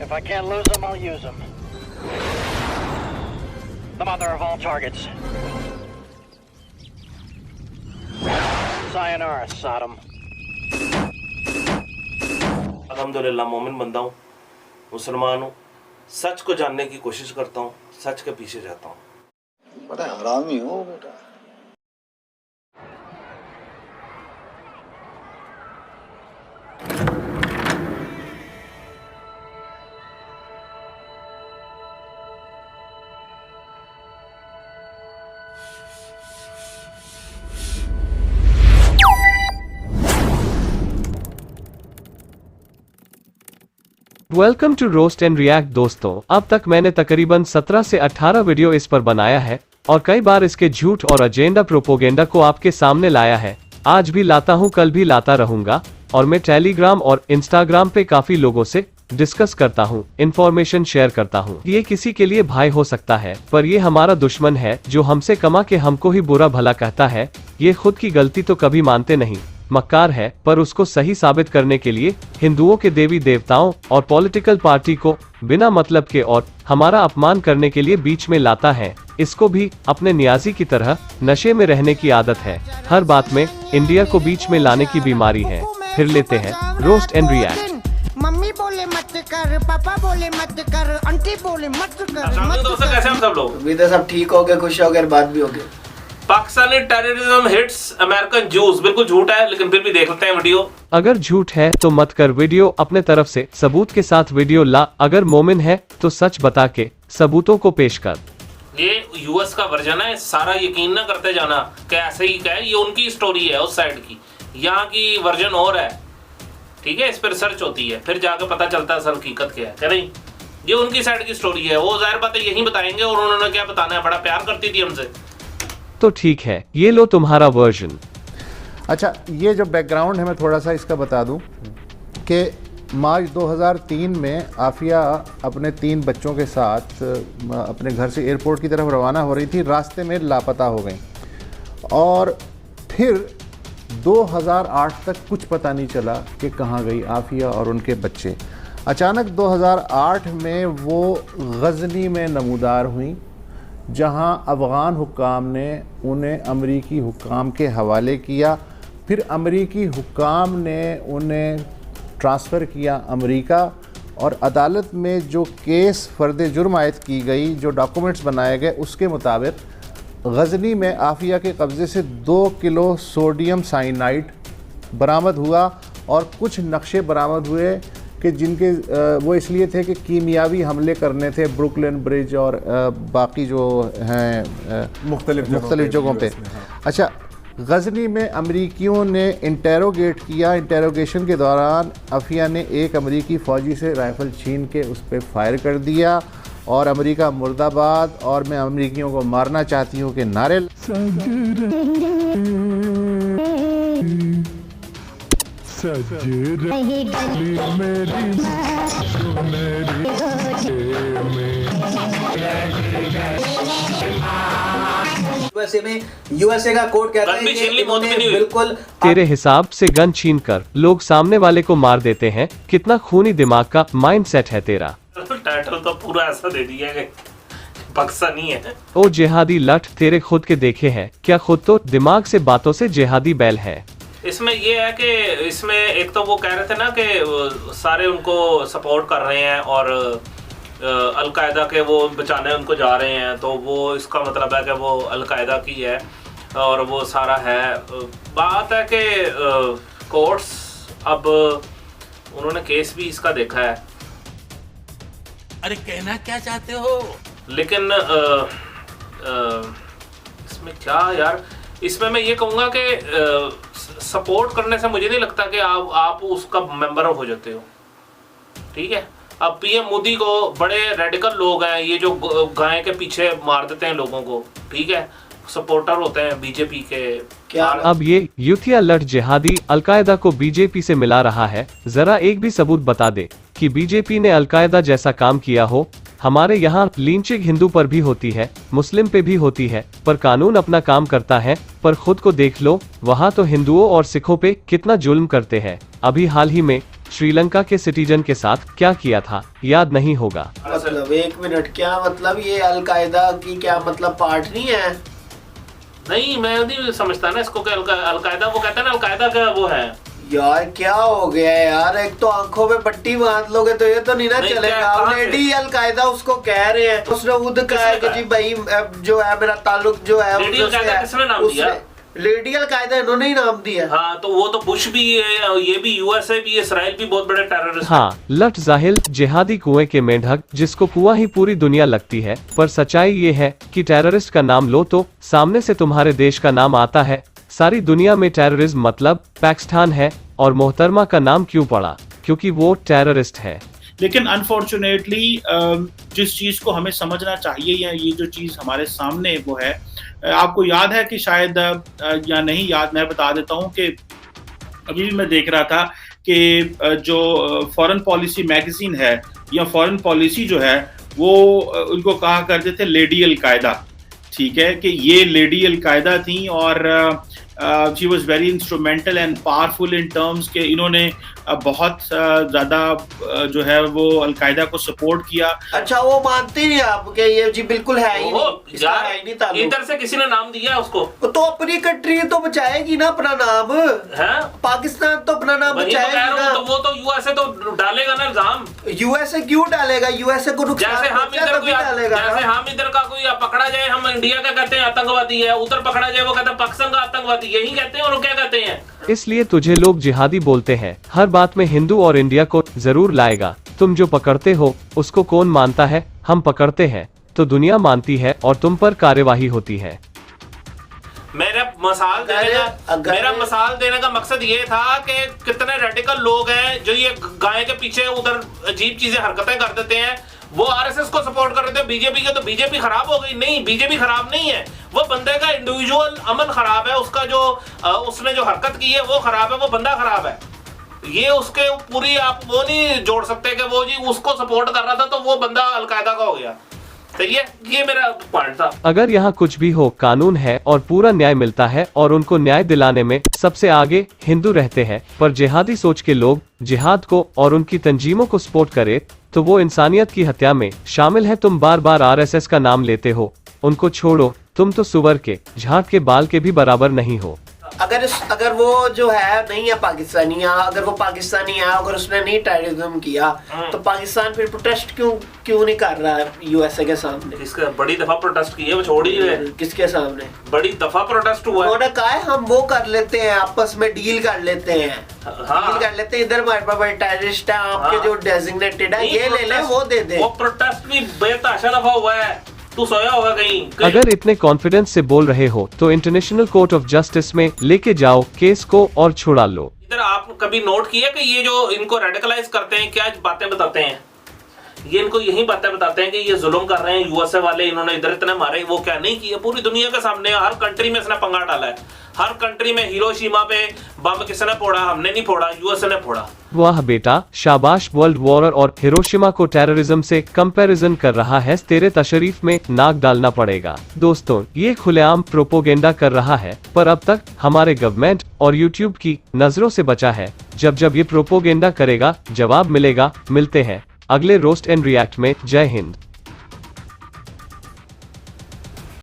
If I can't lose them, I'll use them. The mother of all targets. Sayonara, Sodom. अल्हम्दुलिल्लाह मोमिन बंदा हूँ, मुसलमान हूँ, सच को जानने की कोशिश करता हूँ, सच के पीछे जाता हूँ। बड़ा हरामी हो बेटा। Welcome to roast and react दोस्तों, अब तक मैंने तकरीबन 17 से 18 वीडियो इस पर बनाया है और कई बार इसके झूठ और एजेंडा प्रोपोगेंडा को आपके सामने लाया है। आज भी लाता हूं, कल भी लाता रहूंगा और मैं टेलीग्राम और इंस्टाग्राम पे काफी लोगों से डिस्कस करता हूं, इंफॉर्मेशन शेयर करता हूं। ये किसी के लिए भाई हो सकता है, पर ये हमारा दुश्मन है जो हमसे कमा के हमको ही बुरा भला कहता है। ये खुद की गलती तो कभी मानते नहीं, मक्कार है, पर उसको सही साबित करने के लिए हिंदुओं के देवी देवताओं और पॉलिटिकल पार्टी को बिना मतलब के और हमारा अपमान करने के लिए बीच में लाता है। इसको भी अपने नियाजी की तरह नशे में रहने की आदत है। हर बात में इंडिया को बीच में लाने की बीमारी है। फिर लेते हैं रोस्ट एंड रिएक्ट। मम्मी बोले मत कर, पापा बोले मत कर, आंटी बोले मत कर। दोस्तों कैसे हम सब लोग? अभी तो सब ठीक हो गए, खुश हो गए, बात भी हो गई। Pakistani terrorism hits American juice, बिल्कुल झूठ है, लेकिन फिर भी देख लेते हैं वीडियो। अगर झूठ है तो मत कर वीडियो, अपने तरफ से सबूत के साथ वीडियो ला। अगर मोमिन है तो सच बता के सबूतों को पेश कर। ये यूएस का वर्जन है, सारा यकीन ना करते जाना कि ऐसे ही क्या है, ये उनकी स्टोरी है उस साइड की, यहाँ की वर्जन और है, ठीक है। इस पर रिसर्च होती है, फिर जाकर पता चलता है असल हकीकत क्या है नहीं। ये उनकी साइड की स्टोरी है, वो जाहिर बात है यही बताएंगे और उन्होंने क्या बताना है, बड़ा प्यार करती थी हमसे। तो ठीक है, ये लो तुम्हारा वर्जन। अच्छा, ये जो बैकग्राउंड है मैं थोड़ा सा इसका बता दूं कि मार्च 2003 में आफिया अपने 3 बच्चों के साथ अपने घर से एयरपोर्ट की तरफ रवाना हो रही थी। रास्ते में लापता हो गई और फिर 2008 तक कुछ पता नहीं चला कि कहाँ गई आफिया और उनके बच्चे। अचानक 2008 में वो गजनी में नमूदार हुई, जहां अफ़गान हुक्काम ने उन्हें अमरीकी हुक्काम के हवाले किया। फिर अमरीकी हुक्काम ने उन्हें ट्रांसफ़र किया अमरीका और अदालत में जो केस फ़र्द जुर्म आयद की गई, जो डॉक्यूमेंट्स बनाए गए, उसके मुताबिक गजनी में आफिया के कब्ज़े से 2 किलो सोडियम साइनाइड बरामद हुआ और कुछ नक्शे बरामद हुए कि जिनके वो इसलिए थे कि कीमियावी हमले करने थे ब्रुकलिन ब्रिज और बाकी जो हैं मुख्तलिफ जगहों पे। अच्छा, गजनी में अमरीकियों ने इंटेरोगेट किया। इंटेरोगेशन के दौरान आफिया ने एक अमरीकी फ़ौजी से राइफ़ल छीन के उस पर फायर कर दिया और अमरीका मुर्दाबाद और मैं अमरीकियों को मारना चाहती हूँ के नारे यूएसए का कोर्ट कहता है कि बिल्कुल तेरे हिसाब से गन छीन कर लोग सामने वाले को मार देते हैं। कितना खूनी दिमाग का माइंडसेट है तेरा। टाइटल तो पूरा ऐसा दे दिया है, पाकिस्तानी है। ओ जिहादी लठ, तेरे खुद के देखे हैं क्या? खुद तो दिमाग से बातों से जिहादी बैल है। इसमें ये है कि इसमें एक तो वो कह रहे थे ना कि सारे उनको सपोर्ट कर रहे हैं और अलकायदा के वो बचाने उनको जा रहे हैं, तो वो इसका मतलब है कि वो अलकायदा की है और वो सारा है। बात है कि कोर्ट्स, अब उन्होंने केस भी इसका देखा है। अरे कहना क्या चाहते हो? लेकिन इसमें क्या यार, इसमें मैं ये कहूँगा कि सपोर्ट करने से मुझे नहीं लगता कि आप उसका मेंबर हो जाते हो, ठीक है। अब पीएम मोदी को बड़े रेडिकल लोग हैं, ये जो गाय के पीछे मार देते हैं लोगों को, ठीक है, सपोर्टर होते हैं बीजेपी के। क्या अब ये यूथिया लठ जिहादी अलकायदा को बीजेपी से मिला रहा है? जरा एक भी सबूत बता दे कि बीजेपी ने अलकायदा जैसा काम किया हो। हमारे यहाँ लिंचिंग हिंदू पर भी होती है, मुस्लिम पे भी होती है, पर कानून अपना काम करता है। पर खुद को देख लो, वहाँ तो हिंदुओं और सिखों पे कितना जुल्म करते हैं। अभी हाल ही में श्रीलंका के सिटीजन के साथ क्या किया था, याद नहीं होगा। मतलब 1 मिनट, क्या मतलब ये अलकायदा की क्या मतलब पार्ट नहीं है? नहीं, मैं नहीं समझता ना इसको कि अलकायदा, वो कहते हैं ना अलकायदा का वो है। यार क्या हो गया यार, एक तो आंखों में पट्टी बांध लोगे तो ये तो नहीं ना चलेगा। ऑलरेडी अलकायदा उसको कह रहे हैं, उसने खुद कहा है कि जी भाई जो है मेरा ताल्लुक जो है किसने नाम दिया? लेडी अलकायदा इन्होंने ही नाम दिया। हाँ, तो वो तो बुश भी है, ये भी, यूएसए भी, इसराइल भी बहुत बड़े टेररिस्ट। हाँ, लट जाहिल जिहादी कुएं के मेंढक, जिसको कुआं ही पूरी दुनिया लगती है। पर सच्चाई ये है कि टेररिस्ट का नाम लो तो सामने से तुम्हारे देश का नाम आता है। सारी दुनिया में टेररिज्म मतलब पाकिस्तान है, और मोहतरमा का नाम क्यों पड़ा? क्योंकि वो टेररिस्ट है। लेकिन अनफॉर्चुनेटली जिस चीज को हमें समझना चाहिए, या ये जो चीज हमारे सामने वो है, आपको याद है कि शायद या नहीं याद, मैं बता देता हूँ कि अभी भी मैं देख रहा था कि जो फॉरेन पॉलिसी मैगजीन है या फॉरेन पॉलिसी जो है वो उनको कहा करते थे लेडी अलकायदा। ठीक है, कि ये लेडी अलकायदा थी और she was very instrumental and powerful in terms के इन्होंने बहुत ज़्यादा जो है वो अलकायदा को सपोर्ट किया। अच्छा, वो मानते हैं आप कि ये जी बिल्कुल है ही नहीं, इसका है ही नहीं ताल्लुक। इधर से किसी ने नाम दिया उसको, तो अपनी कंट्री तो बचाएगी ना अपना नाम है? पाकिस्तान तो अपना नाम बचाएगी ना। तो वो तो यूएसए तो डालेगा ना इल्जाम। यूएसए क्यों डालेगा? यूएसए को नुकसान जैसे हम इधर का कोई पकड़ा जाए, हम इंडिया का कहते हैं आतंकवादी है, उधर पकड़ा जाए वो कहते हैं पाकिस्तान का आतंकवादी, यही कहते हैं। और क्या कहते हैं? इसलिए तुझे लोग जिहादी बोलते हैं। हर बात में हिंदू और इंडिया को जरूर लाएगा। तुम जो पकड़ते हो उसको कौन मानता है? हम पकड़ते हैं तो दुनिया मानती है और तुम पर कार्यवाही होती है। मेरा मसाल देने का मकसद ये था कि कितने रेडिकल लोग हैं जो ये गाय के पीछे उधर अजीब चीजें हरकतें कर देते हैं। वो आरएसएस को सपोर्ट कर रहे थे, बीजेपी के, तो बीजेपी खराब हो गई? नहीं, बीजेपी खराब नहीं है, वो बंदे का इंडिविजुअल अमल खराब है, उसका जो उसने जो हरकत की है वो खराब है, वो बंदा खराब है। ये उसके पूरी आप वो नहीं जोड़ सकते कि वो जी उसको सपोर्ट कर रहा था तो वो बंदा अलकायदा का हो गया। तो ये मेरा पॉइंट था। अगर यहाँ कुछ भी हो, कानून है और पूरा न्याय मिलता है, और उनको न्याय दिलाने में सबसे आगे हिंदू रहते हैं। पर जिहादी सोच के लोग जिहाद को और उनकी तंजीमों को सपोर्ट करे तो वो इंसानियत की हत्या में शामिल है। तुम बार बार आरएसएस का नाम लेते हो, उनको छोड़ो। तुम तो सुअर के झाग के बाल के भी बराबर नहीं हो। अगर वो जो है नहीं है पाकिस्तानी, या अगर वो पाकिस्तानी है, अगर उसने नहीं टेररिज्म किया तो पाकिस्तान फिर प्रोटेस्ट क्यों नहीं कर रहा है यूएसए के सामने? इसका बड़ी दफा प्रोटेस्ट की है, वो छोड़ी है। किसके सामने? बड़ी दफा प्रोटेस्ट हुआ है। उन्होंने कहा है हम वो कर लेते हैं, आपस में डील कर लेते हैं। हाँ, डील कर लेते हैं, इधर हमारे पास टेररिस्ट है, आपके जो डेजिग्नेटेड है ये ले ले, वो दे दे। वो प्रोटेस्ट भी बेतहाशा दफा हुआ है। तू सोया होगा कहीं। अगर इतने कॉन्फिडेंस से बोल रहे हो तो इंटरनेशनल कोर्ट ऑफ जस्टिस में लेके जाओ केस को और छुड़ा लो। इधर आप कभी नोट किया कि ये जो इनको रेडिकलाइज करते हैं क्या बातें बताते हैं? ये इनको यही बातें बताते हैं कि ये जुल्म कर रहे हैं यूएसए वाले, इन्होंने इधर इतने मारे, वो क्या नहीं किया? पूरी दुनिया के सामने हर कंट्री में इसने पंगा डाला है। हर कंट्री में हिरोशिमा पे बम किसने फोड़ा? हमने नहीं फोड़ा, यूएसए ने फोड़ा। वाह बेटा, शाबाश। वर्ल्ड वॉर और हिरोशिमा को टेररिज्म से कंपैरिजन कर रहा है, तेरे तशरीफ में नाक डालना पड़ेगा। दोस्तों, ये खुलेआम प्रोपोगेंडा कर रहा है, पर अब तक हमारे गवर्नमेंट और यूट्यूब की नजरों से बचा है। जब ये प्रोपोगेंडा करेगा जवाब मिलेगा। मिलते हैं अगले रोस्ट एंड रिएक्ट में। जय हिंद।